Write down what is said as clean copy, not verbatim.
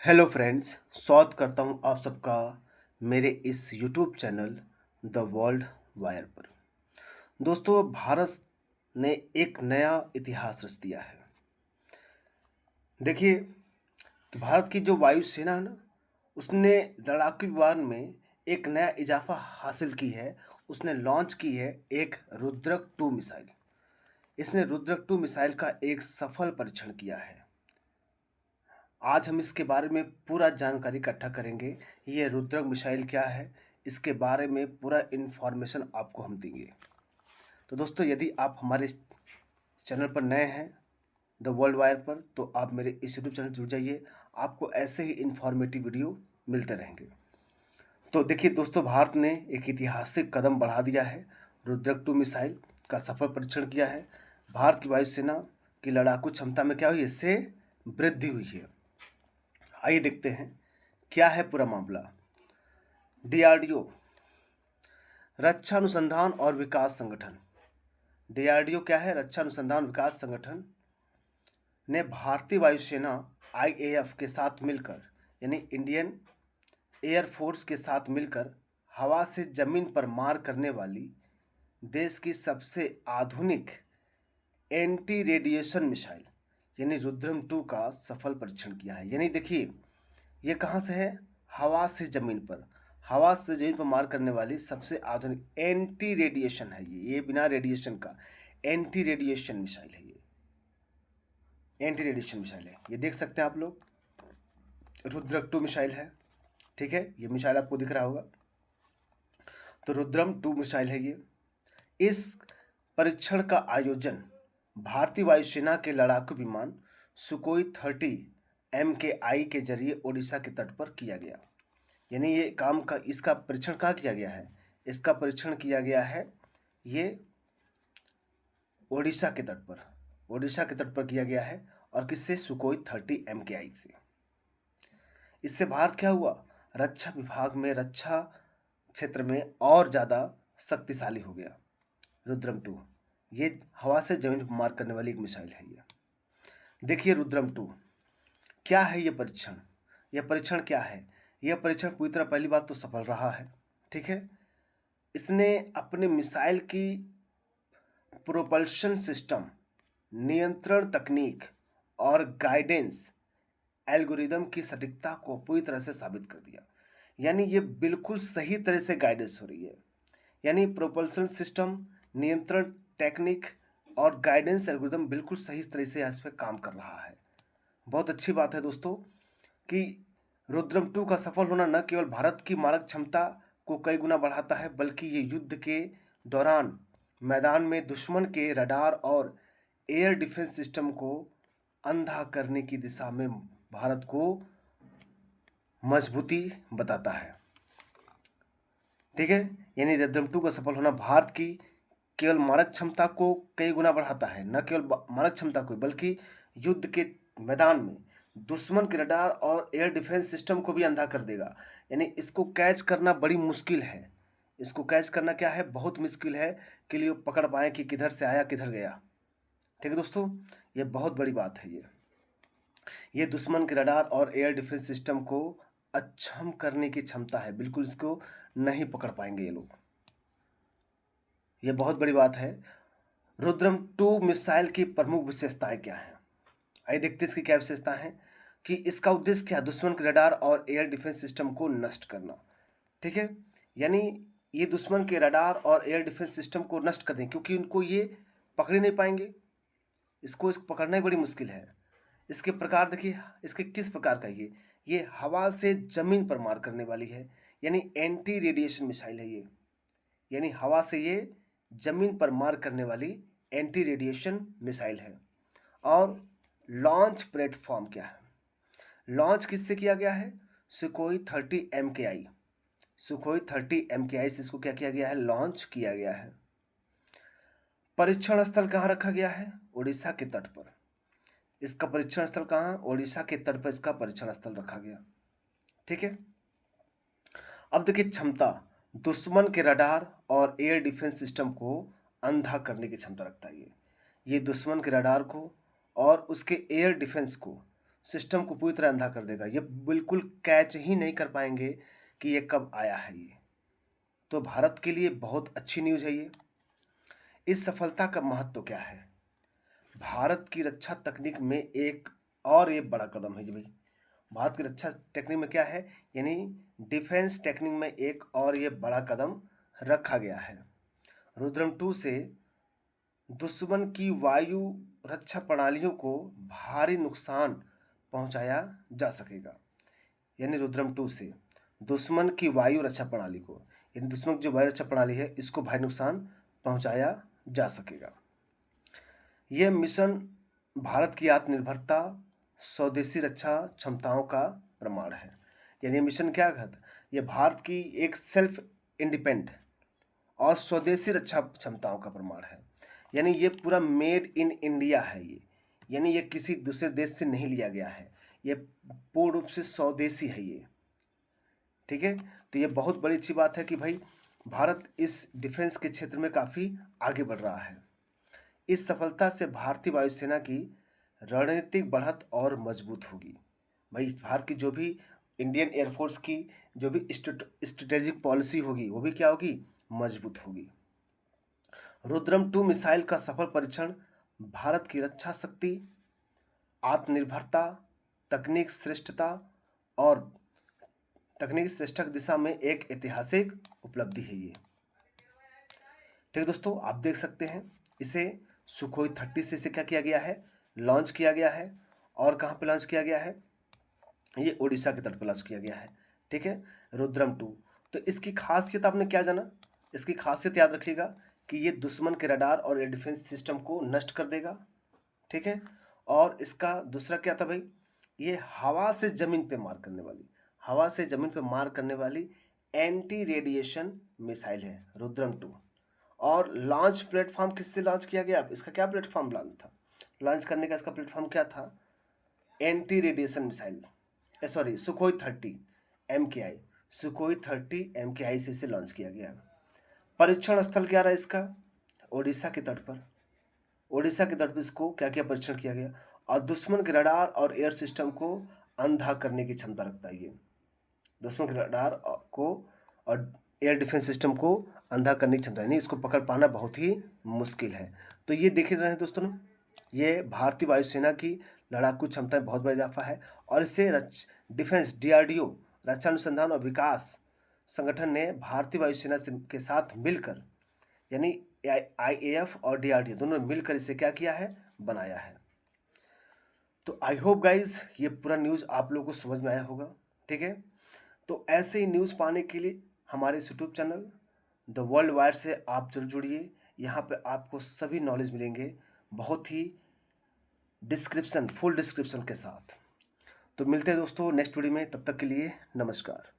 Hello friends, स्वागत करता हूं आप सबका मेरे इस YouTube channel the world wire पर। दोस्तों, भारत ने एक नया इतिहास रच दिया है। देखिए कि भारत की जो वायुसेना है ना, उसने लड़ाकू विमान में एक नया इजाफा हासिल की है। उसने लॉन्च की है एक रुद्रक 2 मिसाइल। इसने रुद्रक 2 मिसाइल का एक सफल परीक्षण किया है। आज हम इसके बारे में पूरा जानकारी इकट्ठा करेंगे। ये रुद्रक मिसाइल क्या है, इसके बारे में पूरा इन्फॉर्मेशन आपको हम देंगे। तो दोस्तों, यदि आप हमारे चैनल पर नए हैं द वर्ल्ड वायर पर, तो आप मेरे इस यूट्यूब चैनल जुड़ जाइए। आपको ऐसे ही इन्फॉर्मेटिव वीडियो मिलते रहेंगे। तो देखिए दोस्तों, भारत ने एक ऐतिहासिक कदम बढ़ा दिया है। रुद्रक 2 मिसाइल का सफल परीक्षण किया है। भारत की वायुसेना की लड़ाकू क्षमता में क्या हुई है, इससे वृद्धि हुई है। आइए देखते हैं क्या है पूरा मामला। डीआरडीओ, रक्षा अनुसंधान और विकास संगठन। डीआरडीओ क्या है? रक्षा अनुसंधान विकास संगठन ने भारतीय वायुसेना आईएएफ के साथ मिलकर, यानी इंडियन एयरफोर्स के साथ मिलकर हवा से जमीन पर मार करने वाली देश की सबसे आधुनिक एंटी रेडिएशन मिसाइल यानी रुद्रम 2 का सफल परीक्षण किया है। यानी देखिए, ये कहाँ से है? हवा से ज़मीन पर। हवा से ज़मीन पर मार करने वाली सबसे आधुनिक एंटी रेडिएशन है ये बिना रेडिएशन का एंटी रेडिएशन मिसाइल है। ये एंटी रेडिएशन मिसाइल है। ये देख सकते हैं आप लोग, रुद्रक 2 मिसाइल है। ठीक है, ये मिसाइल आपको दिख रहा होगा। तो रुद्रम 2 मिसाइल है ये। इस परीक्षण का आयोजन भारतीय वायुसेना के लड़ाकू विमान सुकोई 30 MKI के जरिए ओडिशा के तट पर किया गया। यानी ये काम का इसका परीक्षण कहाँ किया गया है? इसका परीक्षण किया गया है ये ओडिशा के तट पर। ओडिशा के तट पर किया गया है। और किससे? सुकोई 30 MKI से। इससे भारत क्या हुआ? रक्षा विभाग में, रक्षा क्षेत्र में और ज़्यादा शक्तिशाली हो गया। रुद्रम 2 ये हवा से जमीन पर मार करने वाली एक मिसाइल है ये। देखिए रुद्रम 2 क्या है ये परीक्षण। यह परीक्षण क्या है? यह परीक्षण पूरी तरह, पहली बात तो सफल रहा है। ठीक है, इसने अपने मिसाइल की प्रोपल्शन सिस्टम, नियंत्रण तकनीक और गाइडेंस एल्गोरिदम की सटीकता को पूरी तरह से साबित कर दिया। यानी ये बिल्कुल सही तरह से गाइडेंस हो रही है। यानी प्रोपल्शन सिस्टम, नियंत्रण टेक्निक और गाइडेंस एल्गोरिदम बिल्कुल सही तरह से इस पर काम कर रहा है। बहुत अच्छी बात है दोस्तों कि रुद्रम 2 का सफल होना न केवल भारत की मारक क्षमता को कई गुना बढ़ाता है, बल्कि ये युद्ध के दौरान मैदान में दुश्मन के रडार और एयर डिफेंस सिस्टम को अंधा करने की दिशा में भारत को मजबूती बताता है। ठीक है, यानी रुद्रम 2 का सफल होना भारत की केवल मारक क्षमता को कई गुना बढ़ाता है, न केवल मारक क्षमता को, बल्कि युद्ध के मैदान में दुश्मन के रडार और एयर डिफेंस सिस्टम को भी अंधा कर देगा। यानी इसको कैच करना बड़ी मुश्किल है। इसको कैच करना क्या है? बहुत मुश्किल है कि लिए पकड़ पाए कि किधर से आया किधर गया। ठीक है दोस्तों, ये बहुत बड़ी बात है। ये दुश्मन के रडार और एयर डिफेंस सिस्टम को अक्षम करने की क्षमता है। बिल्कुल इसको नहीं पकड़ पाएंगे ये लोग। ये बहुत बड़ी बात है। रुद्रम 2 मिसाइल की प्रमुख विशेषताएं क्या हैं? आइए देखते हैं इसकी क्या विशेषताएं हैं। कि इसका उद्देश्य क्या है? दुश्मन के रडार और एयर डिफेंस सिस्टम को नष्ट करना। ठीक है, यानी ये दुश्मन के रडार और एयर डिफेंस सिस्टम को नष्ट कर दें, क्योंकि उनको ये पकड़ ही नहीं पाएंगे। इसको पकड़ना ही बड़ी मुश्किल है। इसके प्रकार देखिए, इसके किस प्रकार का ये हवा से जमीन पर मार करने वाली है। यानी एंटी रेडिएशन मिसाइल है ये। यानी हवा से ये जमीन पर मार करने वाली एंटी रेडिएशन मिसाइल है। और लॉन्च प्लेटफॉर्म क्या है? लॉन्च किससे किया गया है? सुकोई 30 MKI। सुकोई 30 MKI से इसको क्या किया गया है? लॉन्च किया गया है। परीक्षण स्थल कहाँ रखा गया है? उड़ीसा के तट पर। इसका परीक्षण स्थल कहाँ? ओडिशा के तट पर इसका परीक्षण स्थल रखा गया। ठीक है, अब देखिए क्षमता, दुश्मन के रडार और एयर डिफेंस सिस्टम को अंधा करने की क्षमता रखता है ये दुश्मन के रडार को और उसके एयर डिफेंस को सिस्टम को पूरी तरह अंधा कर देगा। ये बिल्कुल कैच ही नहीं कर पाएंगे कि ये कब आया है ये। तो भारत के लिए बहुत अच्छी न्यूज़ है ये। इस सफलता का महत्व क्या है? भारत की रक्षा तकनीक में एक और ये बड़ा कदम है जी भाई। भारत की रक्षा टेक्निक में क्या है, यानी डिफेंस टेक्निक में एक और ये बड़ा कदम रखा गया है। रुद्रम 2 से दुश्मन की वायु रक्षा प्रणालियों को भारी नुकसान पहुंचाया जा सकेगा। यानी रुद्रम 2 से दुश्मन की वायु रक्षा प्रणाली को, यानी दुश्मन की जो वायु रक्षा प्रणाली है इसको भारी नुकसान पहुंचाया जा सकेगा। यह मिशन भारत की आत्मनिर्भरता, स्वदेशी रक्षा क्षमताओं का प्रमाण है। यानी मिशन क्या कहता है, यह भारत की एक सेल्फ इंडिपेंडेंट और स्वदेशी रक्षा क्षमताओं का प्रमाण है। यानी ये पूरा मेड इन इंडिया है ये, यानी ये किसी दूसरे देश से नहीं लिया गया है, ये पूर्ण रूप से स्वदेशी है ये। ठीक है, तो ये बहुत बड़ी अच्छी बात है कि भाई भारत इस डिफेंस के क्षेत्र में काफ़ी आगे बढ़ रहा है। इस सफलता से भारतीय वायुसेना की रणनीतिक बढ़त और मजबूत होगी। भाई भारत की जो भी इंडियन एयरफोर्स की जो भी स्ट्रेटेजिक पॉलिसी होगी वो भी क्या होगी, मजबूत होगी। रुद्रम 2 मिसाइल का सफल परीक्षण भारत की रक्षा शक्ति, आत्मनिर्भरता, तकनीक श्रेष्ठता और तकनीकी श्रेष्ठता की दिशा में एक ऐतिहासिक उपलब्धि है ये। ठीक है दोस्तों, आप देख सकते हैं इसे सुखोई 30 से इसे क्या किया गया है, लॉन्च किया गया है। और कहाँ पे लॉन्च किया गया है, ये उड़ीसा के तट पर लॉन्च किया गया है। ठीक है, रुद्रम 2। तो इसकी खासियत आपने क्या जाना, इसकी खासियत याद रखिएगा कि ये दुश्मन के रडार और एयर डिफेंस सिस्टम को नष्ट कर देगा। ठीक है, और इसका दूसरा क्या था भाई, ये हवा से ज़मीन पे मार करने वाली, हवा से ज़मीन पे मार करने वाली एंटी रेडिएशन मिसाइल है रुद्रम 2। और लॉन्च प्लेटफॉर्म किससे लॉन्च किया गया, इसका क्या प्लेटफॉर्म लॉन्च था, लॉन्च करने का इसका प्लेटफॉर्म क्या था, anti radiation missile, sorry Sukhoi 30 MKI, Sukhoi 30 MKI से इसे लॉन्च किया गया। परीक्षण स्थल क्या रहा इसका, ओडिशा के तट पर, ओडिशा के तट पर इसको क्या क्या परीक्षण किया गया। और दुश्मन के रडार और एयर सिस्टम को अंधा करने की क्षमता रखता है ये, दुश्मन के रडार को और एयर डिफेंस सिस्टम को अंधा करने की क्षमता, यानी इसको पकड़ पाना बहुत ही मुश्किल है। तो ये देख रहे हैं दोस्तों, ये भारतीय वायुसेना की लड़ाकू क्षमता में बहुत बड़ा इजाफा है। और इससे डिफेंस DRDO रक्षा अनुसंधान और विकास संगठन ने भारतीय वायुसेना के साथ मिलकर, यानी IAF और DRDO दोनों ने मिलकर इसे क्या किया है, बनाया है। तो आई होप गाइज ये पूरा न्यूज़ आप लोगों को समझ में आया होगा। ठीक है, तो ऐसे ही न्यूज़ पाने के लिए हमारे YouTube channel the world wire से आप जरूर जुड़िए। यहाँ पे आपको सभी नॉलेज मिलेंगे बहुत ही डिस्क्रिप्शन, फुल डिस्क्रिप्शन के साथ। तो मिलते हैं दोस्तों नेक्स्ट वीडियो में, तब तक के लिए नमस्कार।